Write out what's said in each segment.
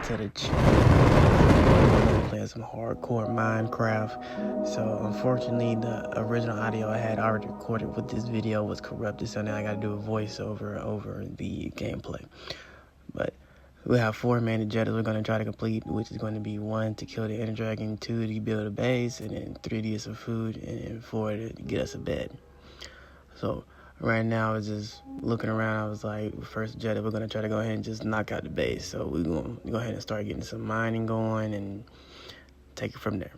to the channel. Playing some hardcore Minecraft. So unfortunately, the original audio I had already recorded with this video was corrupted, so now I gotta do a voiceover over the gameplay. But we have 4 main objectives we're gonna try to complete, which is going to be 1 to kill the Ender Dragon, 2 to build a base, and then 3 to get some food, and then 4 to get us a bed. So right now, I was just looking around. I was like, first objective, we're going to try to go ahead and just knock out the base. So we're going to go ahead and start getting some mining going and take it from there.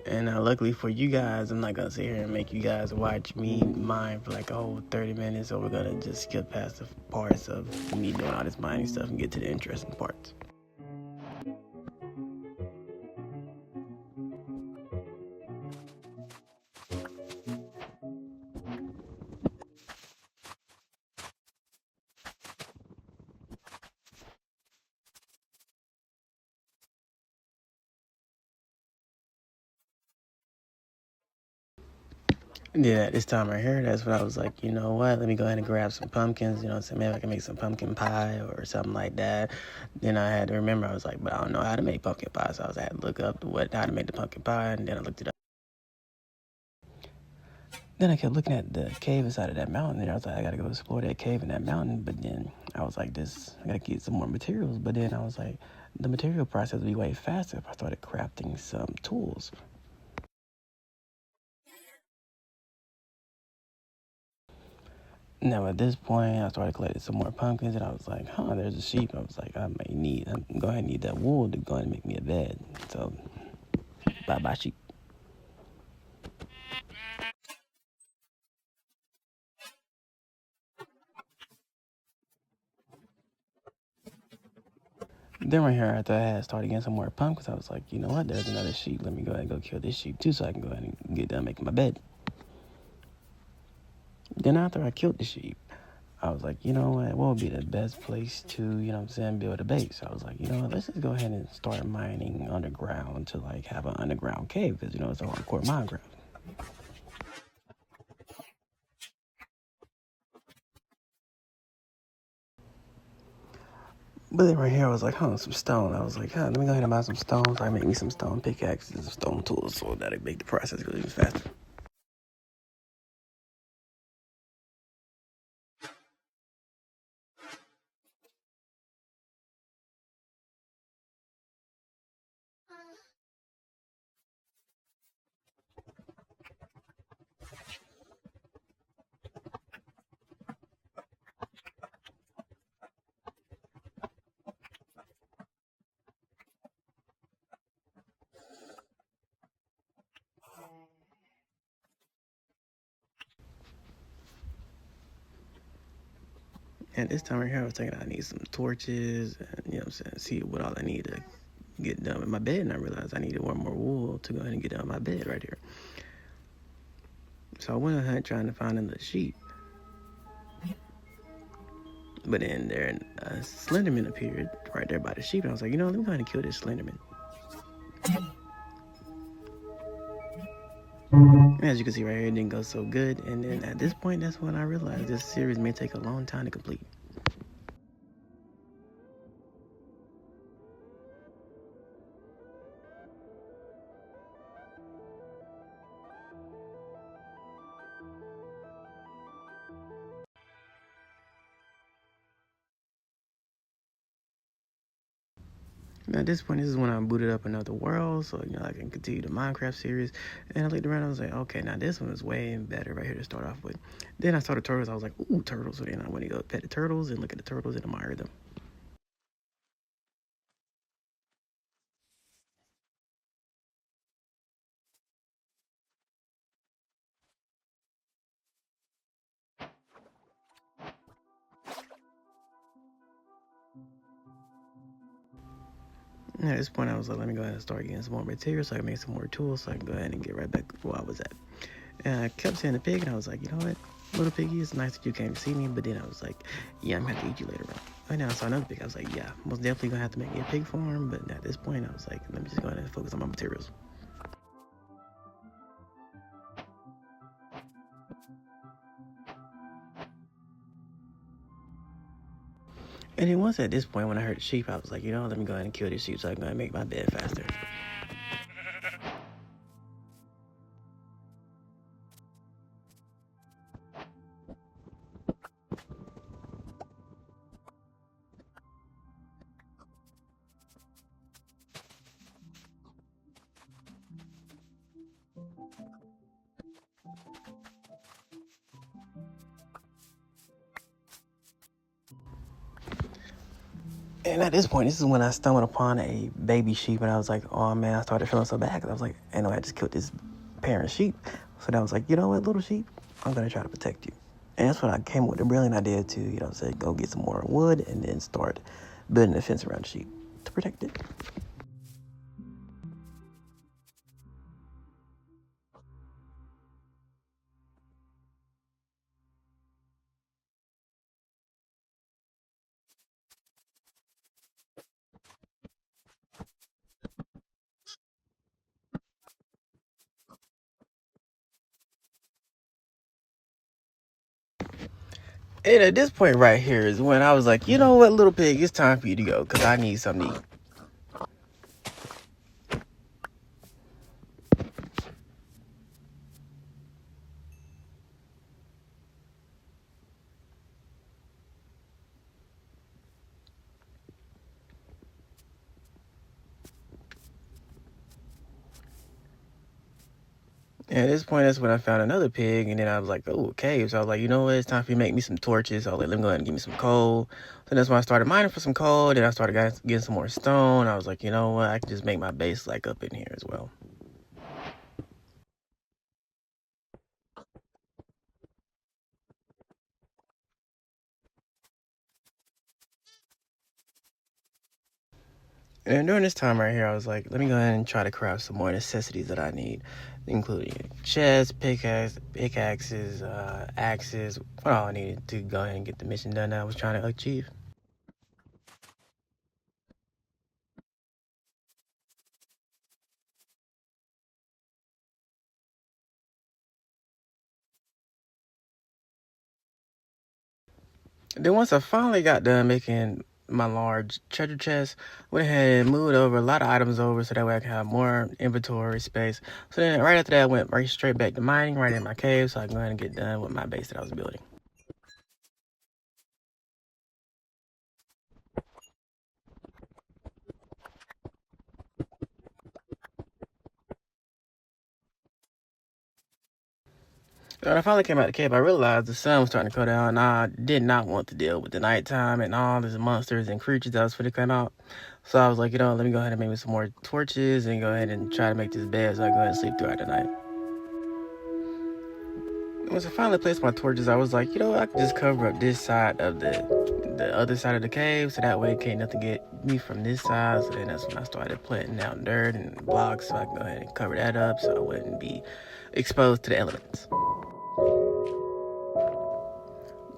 And luckily for you guys, I'm not going to sit here and make you guys watch me mine for like a whole 30 minutes. So we're going to just skip past the parts of me doing all this mining stuff and get to the interesting parts. Yeah, this time right here, that's when I was like, you know what, let me go ahead and grab some pumpkins, you know what I'm saying, maybe I can make some pumpkin pie or something like that. Then I had to remember, I was like, but I don't know how to make pumpkin pie, so I had to look up how to make the pumpkin pie, and then I looked it up. Then I kept looking at the cave inside of that mountain, and I was like, I gotta go explore that cave and that mountain, but then I was like, I gotta get some more materials, but then I was like, the material process would be way faster if I started crafting some tools. Now at this point, I started collecting some more pumpkins, and I was like, there's a sheep. I was like, I'm going to need that wool to go ahead and make me a bed. So, bye-bye sheep. Then right here, after I had started getting some more pumpkins, I was like, you know what, there's another sheep. Let me go ahead and go kill this sheep too, so I can go ahead and get done making my bed. Then after I killed the sheep, I was like, you know what would be the best place to, you know what I'm saying, build a base? I was like, you know what, let's just go ahead and start mining underground to, like, have an underground cave, because, you know, it's a hardcore Minecraft. But then right here, I was like, some stone. I was like, let me go ahead and buy some stones. I make me some stone pickaxes and stone tools, so that'll make the process go even faster. And this time right here, I was thinking I need some torches, and, you know what I'm saying, see what all I need to get done with my bed, and I realized I needed 1 more wool to go ahead and get done with my bed right here. So I went ahead trying to find another sheep. But then there, a Slenderman appeared right there by the sheep, and I was like, you know, let me go ahead and kill this Slenderman. And as you can see right here, it didn't go so good. And then at this point, that's when I realized this series may take a long time to complete. Now at this point, this is when I booted up another world, so, you know, I can continue the Minecraft series. And I looked around, I was like, okay, now this one is way better right here to start off with. Then I saw the turtles, I was like, ooh, turtles. So then I went to go pet the turtles and look at the turtles and admire them. And at this point, I was like, let me go ahead and start getting some more materials so I can make some more tools so I can go ahead and get right back where I was at. And I kept seeing the pig, and I was like, you know what, little piggy, it's nice that you came to see me, but then I was like, yeah, I'm gonna have to eat you later on. Right now I saw another pig, I was like, yeah, most definitely gonna have to make me a pig farm, but at this point, I was like, let me just go ahead and focus on my materials. And then once at this point, when I heard the sheep, I was like, you know, let me go ahead and kill this sheep so I can go ahead and make my bed faster. And at this point, this is when I stumbled upon a baby sheep, and I was like, oh man, I started feeling so bad because I was like, I know I just killed this parent sheep. So then I was like, you know what, little sheep, I'm going to try to protect you. And that's when I came up with the brilliant idea to, you know what I'm saying, go get some more wood and then start building a fence around the sheep to protect it. And at this point right here is when I was like, you know what, little pig, it's time for you to go because I need something to eat. And at this point, that's when I found another pig, and then I was like, oh, cave. So I was like, you know what, it's time for you to make me some torches. So I was like, let me go ahead and give me some coal. So that's when I started mining for some coal. Then I started getting some more stone. I was like, you know what, I can just make my base like up in here as well. And during this time right here, I was like, let me go ahead and try to craft some more necessities that I need, including chests, pickaxes, axes, what all I needed to go ahead and get the mission done that I was trying to achieve. Then once I finally got done making my large treasure chest, went ahead and moved over a lot of items over so that way I can have more inventory space. So then right after that, I went right straight back to mining right in my cave so I can go ahead and get done with my base that I was building. When I finally came out of the cave, I realized the sun was starting to go down, and I did not want to deal with the nighttime and all these monsters and creatures that was going to come out. So I was like, you know, let me go ahead and make me some more torches and go ahead and try to make this bed so I can go ahead and sleep throughout the night. Once I finally placed my torches, I was like, you know what, I can just cover up this side of the other side of the cave, so that way can't nothing get me from this side. So then that's when I started planting down dirt and blocks so I can go ahead and cover that up so I wouldn't be exposed to the elements.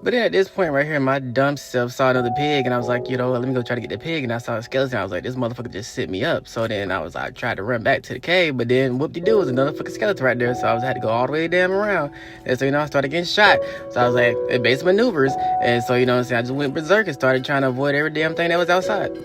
But then at this point right here, my dumb self saw another pig, and I was like, you know what, let me go try to get the pig. And I saw a skeleton. I was like, this motherfucker just set me up. So then I tried to run back to the cave, but then whoop-de-doo was another fucking skeleton right there. So I had to go all the way damn around. And so, you know, I started getting shot. So I was like, it basic maneuvers. And so, you know what I'm saying, I just went berserk and started trying to avoid every damn thing that was outside.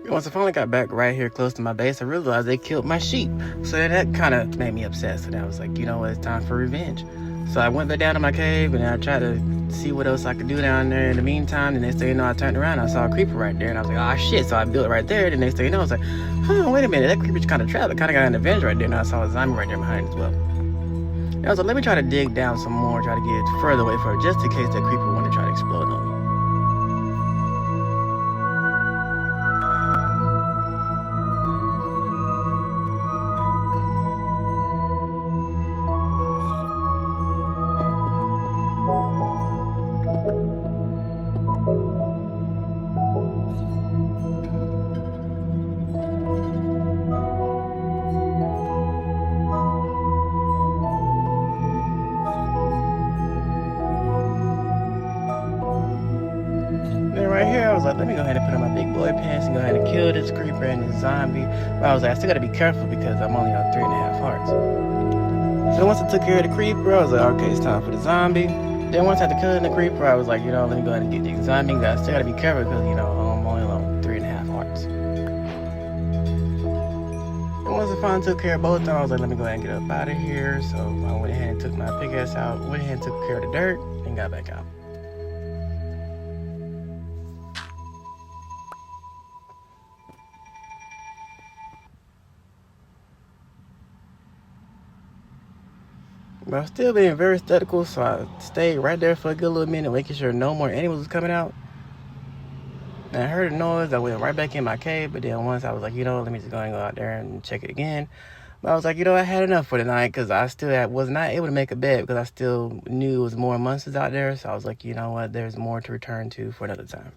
Once I finally got back right here close to my base, I realized they killed my sheep. So that kind of made me upset. So then I was like, you know what, it's time for revenge. So I went back down to my cave and I tried to see what else I could do down there. In the meantime, the next thing you know, I turned around, I saw a creeper right there, and I was like, oh shit. So I built it right there. The next thing you know, I was like, huh, wait a minute, that creeper's kind of trapped. I kind of got an revenge right there, and I saw a zombie right there behind it as well. And I was like, let me try to dig down some more, try to get further away from it, just in case that creeper wanted to try to explode on me. Then right here, I was like, let me go ahead and put in my big boy pants and go ahead and kill this creeper and this zombie. But I was like, I still gotta be careful because I'm only on 3.5 hearts. So once I took care of the creeper, I was like, okay, it's time for the zombie. Then once I had to kill the creeper, I was like, let me go ahead and get the zombie. I still gotta be careful because, I'm only on 3.5 hearts. And once I finally took care of both of them, I was like, let me go ahead and get up out of here. So I went ahead and took my pickaxe out, went ahead and took care of the dirt, and got back out. But I was still being very aesthetical, so I stayed right there for a good little minute, making sure no more animals was coming out. And I heard a noise, I went right back in my cave, but then once I was like, let me just go and go out there and check it again. But I was like, I had enough for the night, because I still was not able to make a bed, because I still knew it was more monsters out there. So I was like, there's more to return to for another time.